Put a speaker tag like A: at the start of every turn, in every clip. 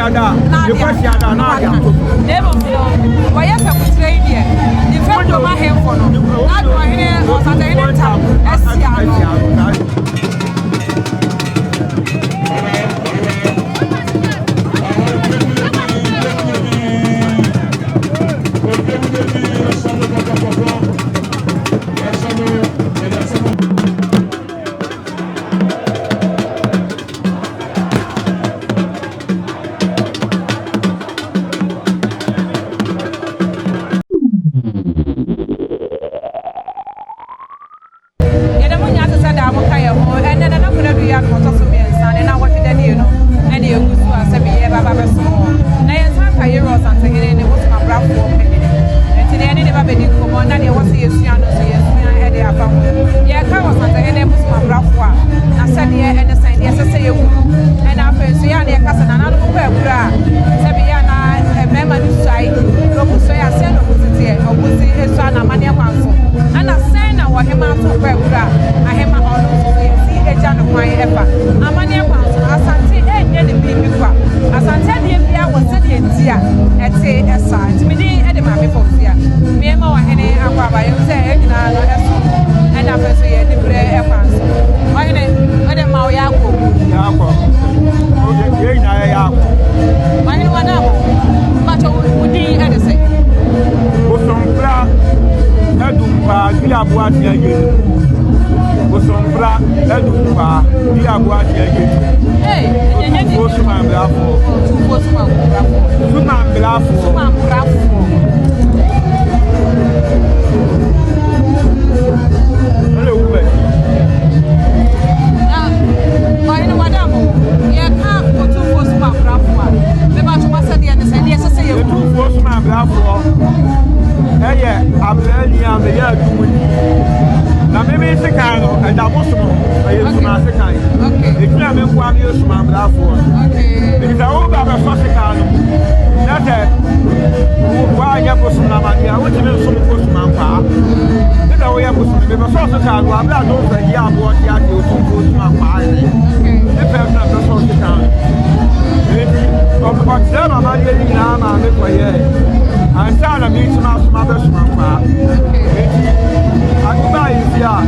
A: Siada, the Siada, Nadia.
B: Never know. Why have to trade here? The friend of my hand for no. I do here or Saturday time. Bosom bra, Edumpa, Diabua, hey, Bosom and Abrafou, Bosom and Abrafou. Hello, why no, madam? You can't go to Bosom and Abrafou. The battle was at the end, and yes, I say you do Bosom and Abrafou. Hey, I'm telling you, the year na meme se kan no eda bosom aye suma se kan okay e kila me kwa me suma Abrafou okay e da o ba so se kan no na te wa nya bosom na ma dia o ti me so bosom ampa e da o ya bosom me so se kan no abla do fa ya abo ti ade o so bosom ampa okay e pe na so se kan e di o ba ti na ma dia ni na ma me ko ye anta na mi suma bosom ampa okay Akuba is here. I'm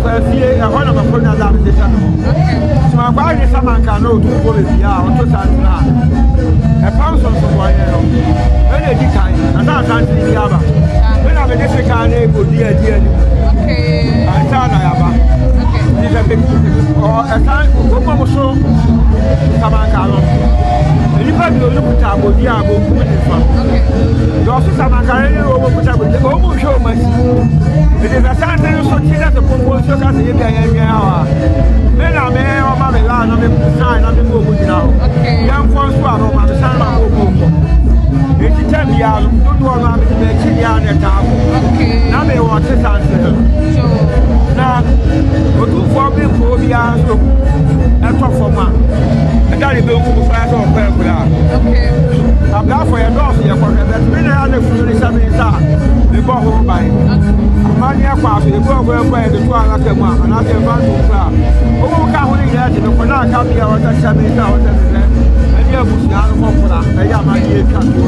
B: going to see a one of my friends that is the so I'm going to some can know to go with you or to Santa. A pound of one year. When they decline, and that's Anthony Yaba. When I'm a district, I go dear. Okay. I turn Yaba. Okay. This is a big or a time for show. Come on, Carlos. You can look at our Diabo. Okay. You also some Carolina over show much. It is a Santa so that the Congo show us the hour. Then I may or my land of the sign of the movie now. Okay. Young ones who are on the sign of the movie. It's 10 years, don't want to make it at the okay. Now they want to answer. Now, Otumfou be for the answer. That's all for man. I got it built for fire or okay. I'm not for your dog here for that. Many other food the ball home by Mania Quaffy, the ball where the 12 and I can run to flower. Oh, can't get it, but now come here or that Shabby Tower and you're pushing out of Mopula. I am my dear country.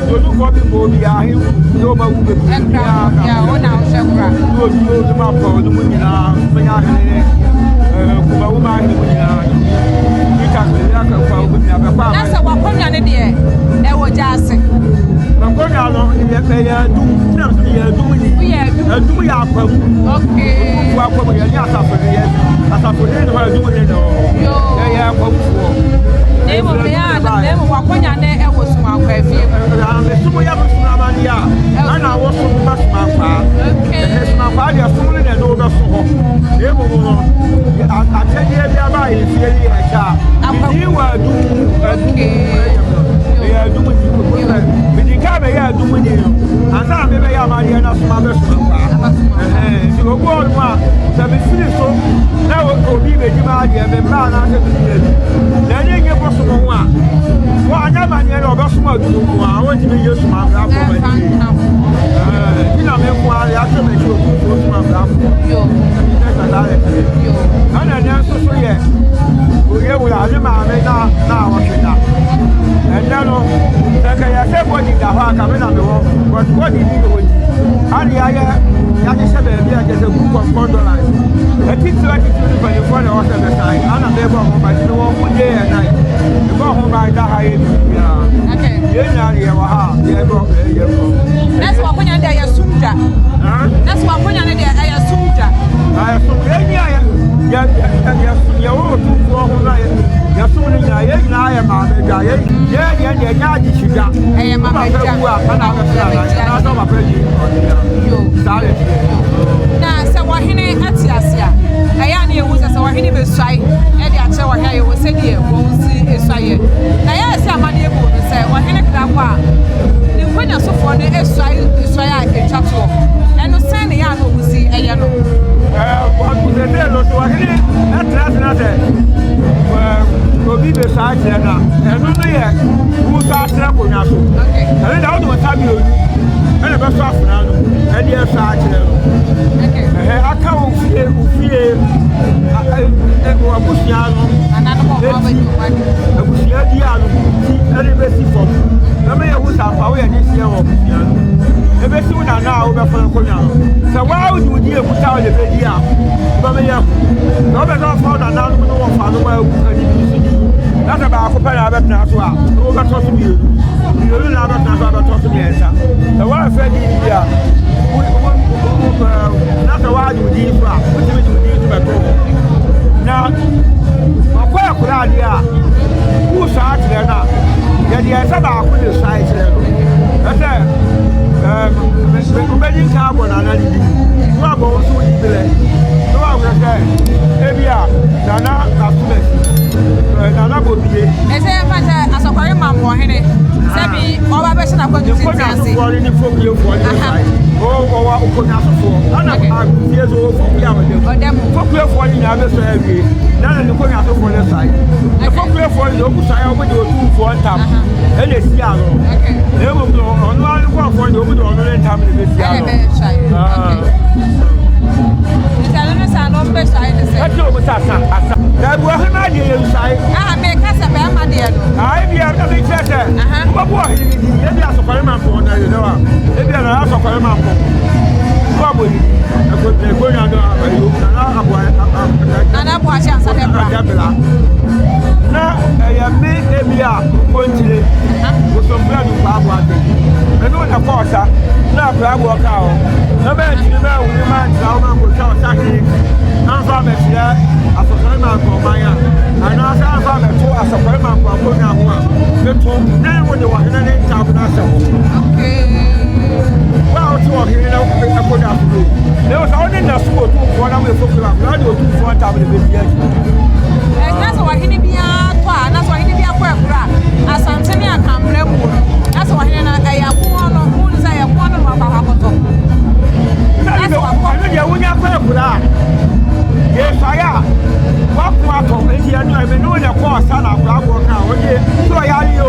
B: So look what people be are here. No, but we can now, Shabra. You the map for the Munina, that's a weapon on the air. There was just I'm coming on the wall. What did you do? And I just said, there's a group of condolence. I think 2024 was the time. And I'm able to buy the one day and night. The one by the high. Okay.
C: That's what when you're there, assume that. That's what when you're there, I assume that.
B: I assume so why would you deal with our video? No, but not for the now, no one for the world. That's about for Penna now. No, but talk to me. You don't have to talk to me. The one I said, yeah, that's a while you did. What do you do to my problem? Now, I'm quite idea. Who's out there now? Yeah, the answer about the size. That's wedding carbon and anything. You are going to be there. No, I will say, Ebia, Nana, Nana will be.
C: As a very man, Sabi, all my person are going to see the folk you for your side. Oh, Okonaso, I'm years old for them. Folk you for the other survey. None of the Okonaso for the side. The folk you for the Okusaya with your 2 for one time. And it's Yaro. They will go on one for the other time in this Yaro. That was an idea inside. I make us a bad idea. I have nothing better. But what? Maybe I saw a man for another. Maybe I saw a man for probably. I could go down and I'm watching now, I made a point with some blood of Baba. I know the course, now I walk out. No man, you know, we man, Salman will tell Saki. I'm from a share as a Salman for Maya. And I'm from a tour as a Salman for Puna. The two, then when you were in an town, okay. Well, two of you know, I put up to there was only a school to one of the people of blood or 2 for time in the video. That's why he be that's why he be a quack. As Antonia can blame. That's why I am one of who is I one of our hotel. That's why you are quack. Yes, I am. What quarter is here? I know the course, son of Bravo now. So I are you,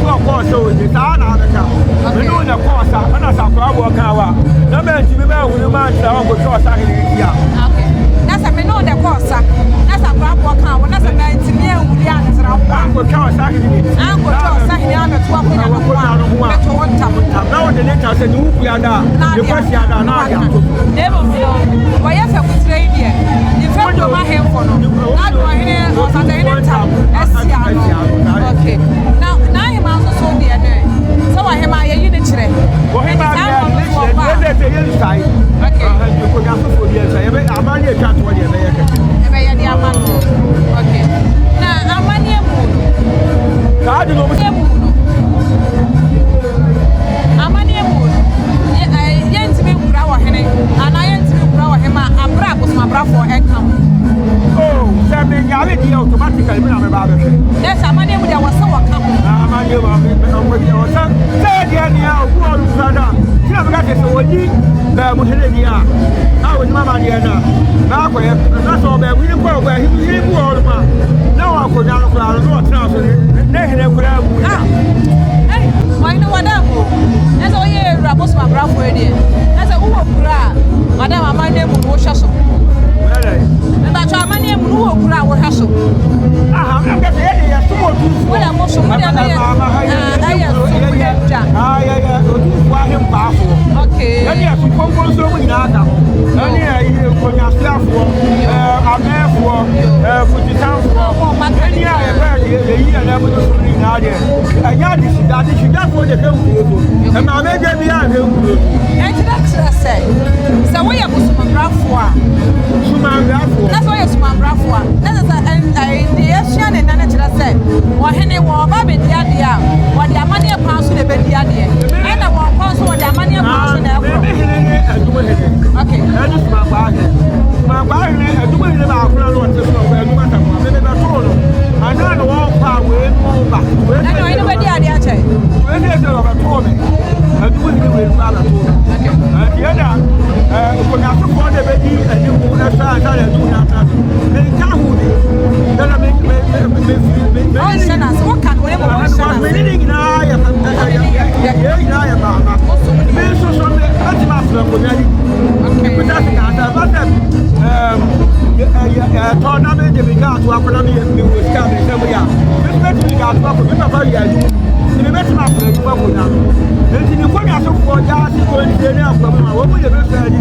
C: of course, so it's an other. I know the course, and as a Bravo now. No man to be man with a man that will cross here. Okay. That's a me know the course. That's a Bravo now. That's a 90 year old young. I'm going to cross here. I'm going to cross here. I'm going to one time. Now the letter said, we are now. The question are now. Never feel. Why have a good radio? You found your hand for no. Now do I hear or something? Okay. Now I'm also so dear. So I have my unit today. Well, him inside. Okay. You could have for years. I'm only a cat for you. Okay. Now I'm on your moon. I don't know. I'm on your moon. I ain't to be Brower Henry, and I ain't to be Brower Hema. Abrafou, my Abrafou, and come. Oh, Sammy, I will be automatically about it. Yes, I'm on with our summer come. I'm on your son. Say, yeah, who are you, Sada? You have got it for you. I was Mamma Diana. That's all that we didn't go where he didn't go. No one could down for our North Hey, why no one? That's all you Bosom, Abrafou. That's a woman, Madame Amanda Mushasso. But your money who will crowd hustle. I'm getting a
B: And my major beyond him.
D: And that's say. So we are Bosom Abrafou. That's why you're Abrafou. That is the Asian and Nana said, or Henry war, Baby, the idea, what the money pounds to the bed, the idea. And I want also what the money pounds to the okay.
B: That is my bag. My bag, I do it about $100 I don't know how way over.
D: I know anybody idea.
B: When they say over to me, I do it with Bala. And the other, when I support the baby and you will have started to do that. They can't hold it. Then I make
D: what can we have
B: meaning now? Tournament de began to accompany me with coming somewhere. This met me got up with a very in the metro of the Babuna. And in the corner for Jazz going to the air from what would you have said?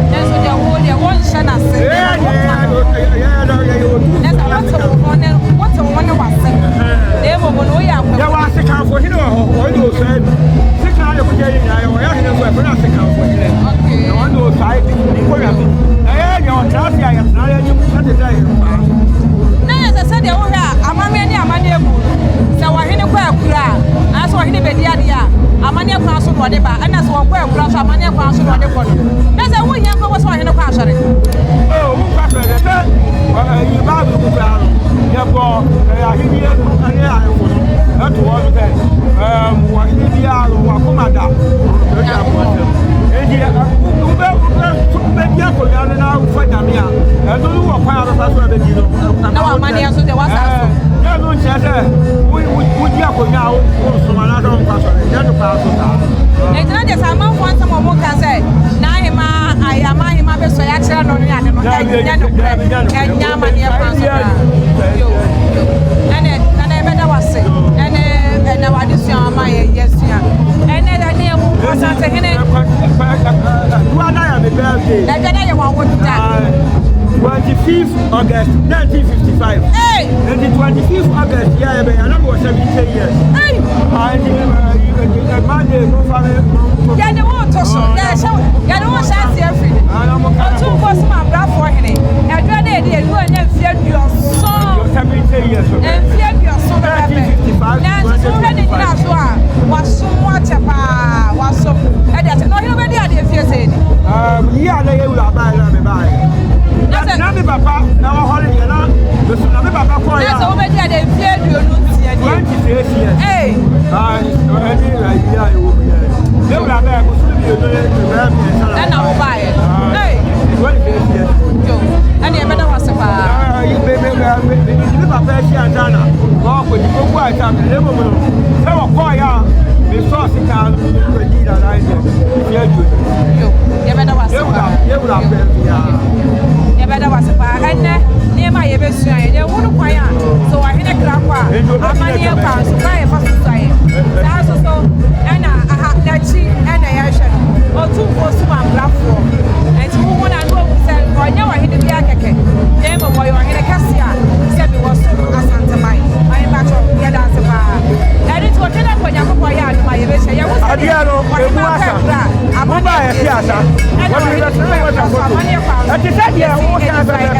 D: That's what you're holding one shana say. What's a wonder was they were when we are. There was a car for him or you said 600 for getting I or I second for him. Okay. No one knows I think your class, I am not I said, I'm a man, so I hit a quack, I saw him a dia, a mania class or whatever, and that's one quack class, a mania class or whatever. That's a woman who was in a class.
B: Oh, you bad with therefore, I hear you, that's one thing. What you are, what commander.
D: No money as the was
B: August 1955. Hey! And the 25th August, yeah, I was 17 years. Hey! And Monday, no family.
D: Yeah, the water, so yeah, the one shall see every day. Otumfou my Abrafou here. And you are there, you are never feared your son.
B: 17 years.
D: And feared your son.
B: 1955.
D: Now, it's already last one. Was somewhat a was so. And that's no, you already had the fear saying.
B: Yeah, they will buy them by. That's not the papa, now holiday, you know. The tsunami papa for you. That's
D: already had a fear you don't see.
B: 28 years. Hey! They will have a then
D: I will buy it. Hey!
B: 28 years.
D: And you better was a bar.
B: You baby, papa, she and Dana. Walk with you, go out and live with them. They were quiet. Before she can read an idea. You
D: better was a bar.
B: You will have
D: you better was a bar. And near my ever you wouldn't quiet. So I hit a grandpa. I'm a near pass. Buy a first that's also, and I have that cheap and I should. Otumfou my Abrafou. And to whom I know said, I know I hit the Biakake. Name of boy or in a cassia. Said it was so as Santa Mai. I am back on the other bar. And it's what I put your boy out of my evasion. I was a diaro or a master. I'm a theater. And what is that? I just said, yeah, what can I say?